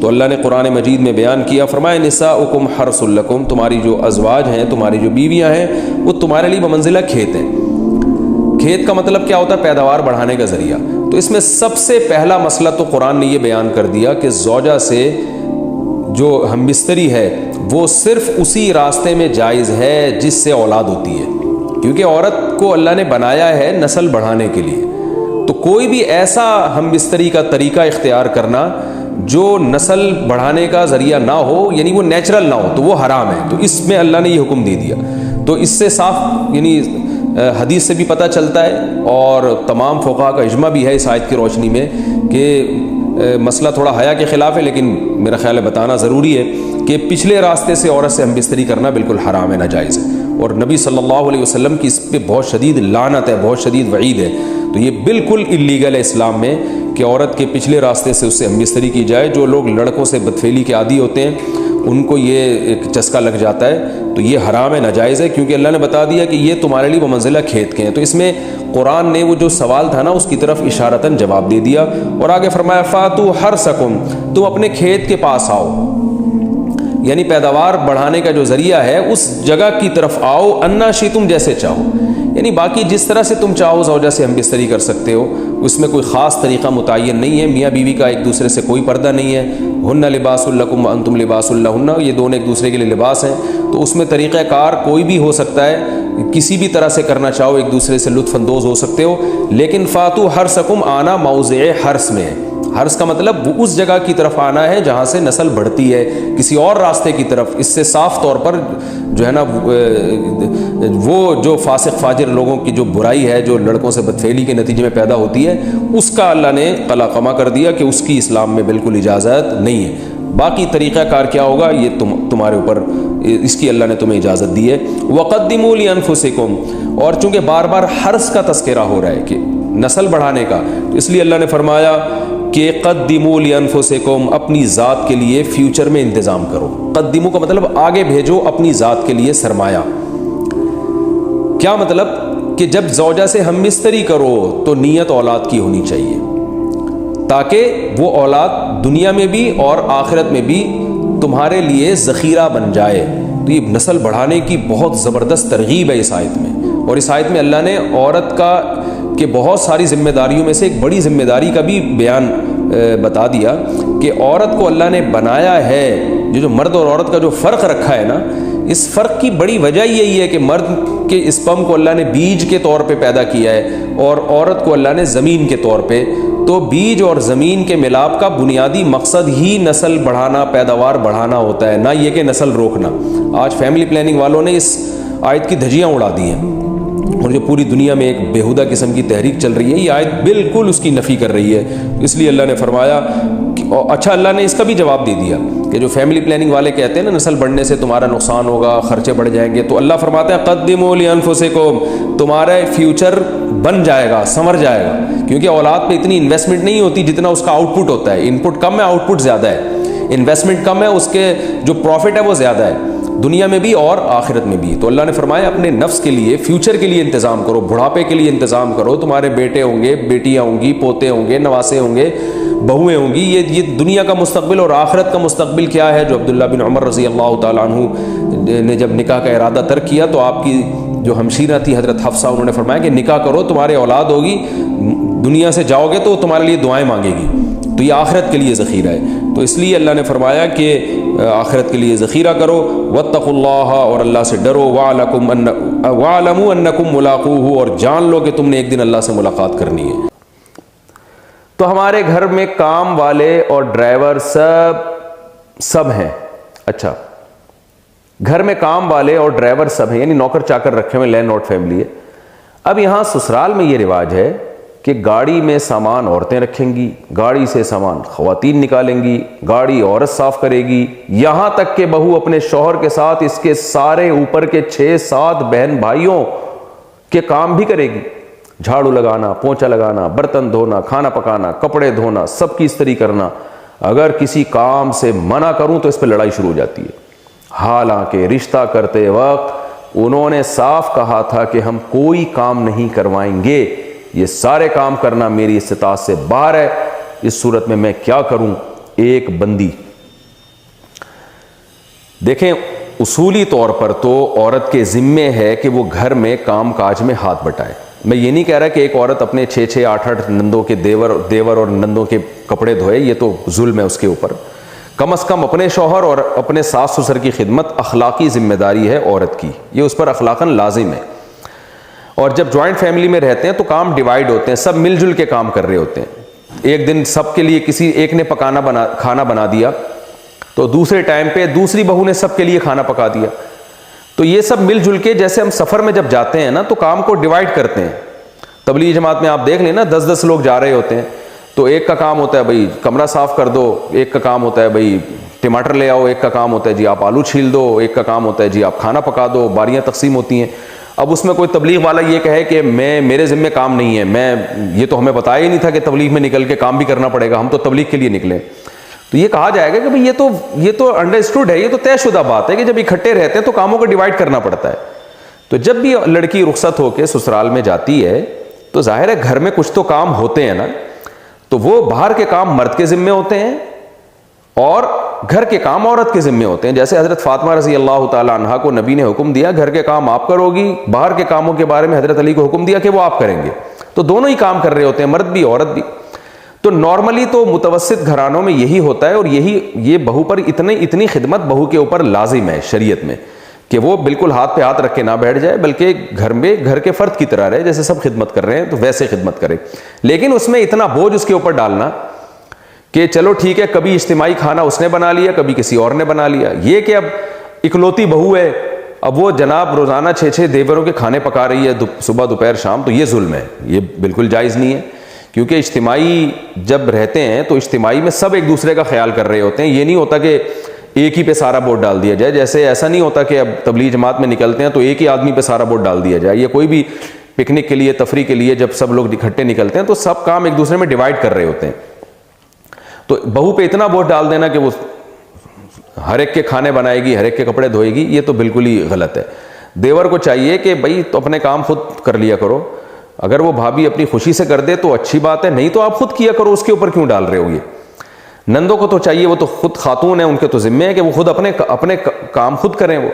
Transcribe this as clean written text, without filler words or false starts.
تو اللہ نے قرآن مجید میں بیان کیا، فرمایا نساؤکم حرث لکم، تمہاری جو ازواج ہیں، تمہاری جو بیویاں ہیں، وہ تمہارے لیے بمنزلہ کھیت ہیں۔ کھیت کا مطلب کیا ہوتا ہے؟ پیداوار بڑھانے کا ذریعہ۔ تو اس میں سب سے پہلا مسئلہ تو قرآن نے یہ بیان کر دیا کہ زوجہ سے جو ہم بستری ہے وہ صرف اسی راستے میں جائز ہے جس سے اولاد ہوتی ہے، کیونکہ عورت کو اللہ نے بنایا ہے نسل بڑھانے کے لیے۔ تو کوئی بھی ایسا ہم بستری کا طریقہ اختیار کرنا جو نسل بڑھانے کا ذریعہ نہ ہو، یعنی وہ نیچرل نہ ہو، تو وہ حرام ہے۔ تو اس میں اللہ نے یہ حکم دے دیا۔ تو اس سے صاف یعنی حدیث سے بھی پتہ چلتا ہے، اور تمام فقہاء کا اجماع بھی ہے اس آیت کی روشنی میں کہ مسئلہ تھوڑا حیا کے خلاف ہے، لیکن میرا خیال ہے بتانا ضروری ہے کہ پچھلے راستے سے عورت سے ہم بستری کرنا بالکل حرام ہے، ناجائز ہے، اور نبی صلی اللہ علیہ وسلم کی اس پہ بہت شدید لعنت ہے، بہت شدید وعید ہے۔ تو یہ بالکل اللیگل ہے اسلام میں کہ عورت کے پچھلے راستے سے اس سے ہم بستری کی جائے۔ جو لوگ لڑکوں سے بدفعلی کے عادی ہوتے ہیں ان کو یہ ایک چسکا لگ جاتا ہے، تو یہ حرام ہے، ناجائز ہے، کیونکہ اللہ نے بتا دیا کہ یہ تمہارے لیے بمنزلہ کھیت کے ہیں۔ تو اس میں قرآن نے وہ جو سوال تھا نا اس کی طرف اشارتاً جواب دے دیا، اور آگے فرمایا فاتو حرثکم، تم اپنے کھیت کے پاس آؤ، یعنی پیداوار بڑھانے کا جو ذریعہ ہے اس جگہ کی طرف آؤ، انا شئتم، جیسے چاہو، یعنی باقی جس طرح سے تم چاہو زوجہ سے ہم بستری کر سکتے ہو، اس میں کوئی خاص طریقہ متعین نہیں ہے۔ میاں بیوی کا ایک دوسرے سے کوئی پردہ نہیں ہے، ہن لباس لکم وانتم لباس لہن، یہ دونوں ایک دوسرے کے لیے لباس ہیں۔ تو اس میں طریقہ کار کوئی بھی ہو سکتا ہے، کسی بھی طرح سے کرنا چاہو ایک دوسرے سے لطف اندوز ہو سکتے ہو، لیکن فاتو حرثکم آنا موضع حرث میں ہے۔ حرث کا مطلب وہ اس جگہ کی طرف آنا ہے جہاں سے نسل بڑھتی ہے، کسی اور راستے کی طرف۔ اس سے صاف طور پر جو ہے نا وہ جو فاسق فاجر لوگوں کی جو برائی ہے، جو لڑکوں سے بدفعلی کے نتیجے میں پیدا ہوتی ہے، اس کا اللہ نے قلعہ کر دیا کہ اس کی اسلام میں بالکل اجازت نہیں ہے۔ باقی طریقہ کار کیا ہوگا یہ تمہارے اوپر، اس کی اللہ نے تمہیں اجازت دی ہے۔ وقدموا لانفسکم، اور چونکہ بار بار حرث کا تذکرہ ہو رہا ہے کہ نسل بڑھانے کا، تو اس لیے اللہ نے فرمایا کہ قدموا لانفسکم، اپنی ذات کے لیے فیوچر میں انتظام کرو۔ قدموا کا مطلب آگے بھیجو اپنی ذات کے لیے سرمایہ۔ کیا مطلب؟ کہ جب زوجہ سے ہم بستری کرو تو نیت اولاد کی ہونی چاہیے، تاکہ وہ اولاد دنیا میں بھی اور آخرت میں بھی تمہارے لیے ذخیرہ بن جائے۔ تو یہ نسل بڑھانے کی بہت زبردست ترغیب ہے اس آیت میں، اور اس آیت میں اللہ نے عورت کا کہ بہت ساری ذمہ داریوں میں سے ایک بڑی ذمہ داری کا بھی بیان بتا دیا کہ عورت کو اللہ نے بنایا ہے، جو مرد اور عورت کا جو فرق رکھا ہے نا، اس فرق کی بڑی وجہ یہی ہے کہ مرد کے اسپرم کو اللہ نے بیج کے طور پہ پیدا کیا ہے، اور عورت کو اللہ نے زمین کے طور پہ۔ تو بیج اور زمین کے ملاپ کا بنیادی مقصد ہی نسل بڑھانا، پیداوار بڑھانا ہوتا ہے، نہ یہ کہ نسل روکنا۔ آج فیملی پلاننگ والوں نے اس آیت کی دھجیاں اڑا دی ہیں، اور جو پوری دنیا میں ایک بیہودہ قسم کی تحریک چل رہی ہے، یہ آیت بالکل اس کی نفی کر رہی ہے۔ اس لیے اللہ نے فرمایا اچھا، اللہ نے اس کا بھی جواب دے دیا کہ جو فیملی پلاننگ والے کہتے ہیں نا نسل بڑھنے سے تمہارا نقصان ہوگا، خرچے بڑھ جائیں گے، تو اللہ فرماتا ہے قدموا لانفسکم، تمہارا فیوچر بن جائے گا، سنور جائے گا، کیونکہ اولاد پہ اتنی انویسٹمنٹ نہیں ہوتی جتنا اس کا آؤٹ پٹ ہوتا ہے۔ ان پٹ کم ہے، آؤٹ پٹ زیادہ ہے، انویسٹمنٹ کم ہے، اس کے جو پروفٹ ہے وہ زیادہ ہے، دنیا میں بھی اور آخرت میں بھی۔ تو اللہ نے فرمایا اپنے نفس کے لیے، فیوچر کے لیے انتظام کرو، بڑھاپے کے لیے انتظام کرو۔ تمہارے بیٹے ہوں گے، بیٹیاں ہوں گی، پوتے ہوں گے، نواسے ہوں گے، بہویں ہوں گی، یہ دنیا کا مستقبل اور آخرت کا مستقبل کیا ہے۔ جو عبداللہ بن عمر رضی اللہ تعالیٰ عنہ نے جب نکاح کا ارادہ ترک کیا تو آپ کی جو ہمشیرہ تھی حضرت حفصہ، انہوں نے فرمایا کہ نکاح کرو، تمہارے اولاد ہوگی، دنیا سے جاؤ گے تو تمہارے لیے دعائیں مانگے گی، تو یہ آخرت کے لیے ذخیرہ ہے۔ تو اس لیے اللہ نے فرمایا کہ آخرت کے لیے ذخیرہ کرو، واتقوا اللہ، اور اللہ سے ڈرو، واعلموا انکم ملاقوہ، اور جان لو کہ تم نے ایک دن اللہ سے ملاقات کرنی ہے۔ تو ہمارے گھر میں کام والے اور ڈرائیور سب ہیں۔ اچھا، گھر میں کام والے اور ڈرائیور سب ہیں، یعنی نوکر چاکر رکھے ہوئے، لینڈ لارڈ فیملی ہے۔ اب یہاں سسرال میں یہ رواج ہے کہ گاڑی میں سامان عورتیں رکھیں گی، گاڑی سے سامان خواتین نکالیں گی، گاڑی عورت صاف کرے گی، یہاں تک کہ بہو اپنے شوہر کے ساتھ اس کے سارے اوپر کے 6-7 بہن بھائیوں کے کام بھی کرے گی، جھاڑو لگانا، پونچھا لگانا، برتن دھونا، کھانا پکانا، کپڑے دھونا، سب کی استری کرنا۔ اگر کسی کام سے منع کروں تو اس پہ لڑائی شروع ہو جاتی ہے، حالانکہ رشتہ کرتے وقت انہوں نے صاف کہا تھا کہ ہم کوئی کام نہیں کروائیں گے، یہ سارے کام کرنا میری استطاعت سے باہر ہے۔ اس صورت میں کیا کروں؟ ایک بندی دیکھیں اصولی طور پر تو عورت کے ذمے ہے کہ وہ گھر میں کام کاج میں ہاتھ بٹائے. میں یہ نہیں کہہ رہا کہ ایک عورت اپنے 6 8 نندوں کے دیور اور نندوں کے کپڑے دھوئے, یہ تو ظلم ہے اس کے اوپر. کم از کم اپنے شوہر اور اپنے ساس سسر کی خدمت اخلاقی ذمہ داری ہے عورت کی, یہ اس پر اخلاقاً لازم ہے. اور جب جوائنٹ فیملی میں رہتے ہیں تو کام ڈیوائیڈ ہوتے ہیں, سب مل جل کے کام کر رہے ہوتے ہیں. ایک دن سب کے لیے کسی ایک نے کھانا بنا دیا تو دوسرے ٹائم پہ دوسری بہو نے سب کے لیے کھانا پکا دیا. تو یہ سب مل جل کے, جیسے ہم سفر میں جب جاتے ہیں نا تو کام کو ڈیوائیڈ کرتے ہیں. تبلیغ جماعت میں آپ دیکھ لیں نا 10 لوگ جا رہے ہوتے ہیں, تو ایک کا کام ہوتا ہے بھائی کمرہ صاف کر دو, ایک کا کام ہوتا ہے بھائی ٹماٹر لے آؤ, ایک کا کام ہوتا ہے جی آپ آلو چھیل دو, ایک کا کام ہوتا ہے جی آپ کھانا پکا دو. باریاں تقسیم ہوتی ہیں. اب اس میں کوئی تبلیغ والا یہ کہے کہ میرے ذمہ کام نہیں ہے, یہ تو ہمیں بتایا ہی نہیں تھا کہ تبلیغ میں نکل کے کام بھی کرنا پڑے گا, ہم تو تبلیغ کے لیے نکلے. تو یہ کہا جائے گا کہ بھئی یہ تو انڈرسٹوڈ ہے, یہ تو طے شدہ بات ہے کہ جب اکٹھے رہتے ہیں تو کاموں کو ڈیوائیڈ کرنا پڑتا ہے. تو جب بھی لڑکی رخصت ہو کے سسرال میں جاتی ہے تو ظاہر ہے گھر میں کچھ تو کام ہوتے ہیں نا, تو وہ باہر کے کام مرد کے ذمے ہوتے ہیں اور گھر کے کام عورت کے ذمے ہوتے ہیں. جیسے حضرت فاطمہ رضی اللہ تعالی عنہا کو نبی نے حکم دیا گھر کے کام آپ کرو گی, باہر کے کاموں کے بارے میں حضرت علی کو حکم دیا کہ وہ آپ کریں گے. تو دونوں ہی کام کر رہے ہوتے ہیں, مرد بھی عورت بھی. تو نارملی تو متوسط گھرانوں میں یہی ہوتا ہے, اور یہ بہو پر اتنی خدمت بہو کے اوپر لازم ہے شریعت میں کہ وہ بالکل ہاتھ پہ ہاتھ رکھ کے نہ بیٹھ جائے, بلکہ گھر کے فرد کی طرح رہے, جیسے سب خدمت کر رہے ہیں تو ویسے خدمت کرے. لیکن اس میں اتنا بوجھ اس کے اوپر ڈالنا کہ چلو ٹھیک ہے کبھی اجتماعی کھانا اس نے بنا لیا, کبھی کسی اور نے بنا لیا, یہ کہ اب اکلوتی بہو ہے, اب وہ جناب روزانہ 6 دیوروں کے کھانے پکا رہی ہے صبح دوپہر شام, تو یہ ظلم ہے, یہ بالکل جائز نہیں ہے. کیونکہ اجتماعی جب رہتے ہیں تو اجتماعی میں سب ایک دوسرے کا خیال کر رہے ہوتے ہیں. یہ نہیں ہوتا کہ ایک ہی پہ سارا ووٹ ڈال دیا جائے, جیسے ایسا نہیں ہوتا کہ اب تبلیغ جماعت میں نکلتے ہیں تو ایک ہی آدمی پہ سارا ووٹ ڈال دیا جائے. یہ کوئی بھی پکنک کے لیے تفریح کے لیے جب سب لوگ اکٹھے نکلتے ہیں تو سب کام ایک دوسرے میں ڈیوائیڈ کر رہے ہوتے ہیں. تو بہو پہ اتنا ووٹ ڈال دینا کہ وہ ہر ایک کے کھانے بنائے گی, ہر ایک کے کپڑے دھوئے گی, یہ تو بالکل ہی غلط ہے. دیور کو چاہیے کہ بھائی تو اپنے کام خود کر لیا کرو. اگر وہ بھابھی اپنی خوشی سے کر دے تو اچھی بات ہے, نہیں تو آپ خود کیا کرو, اس کے اوپر کیوں ڈال رہے ہو. یہ نندوں کو تو چاہیے, وہ تو خود خاتون ہیں, ان کے تو ذمہ ہے کہ وہ خود اپنے کام خود کریں. وہ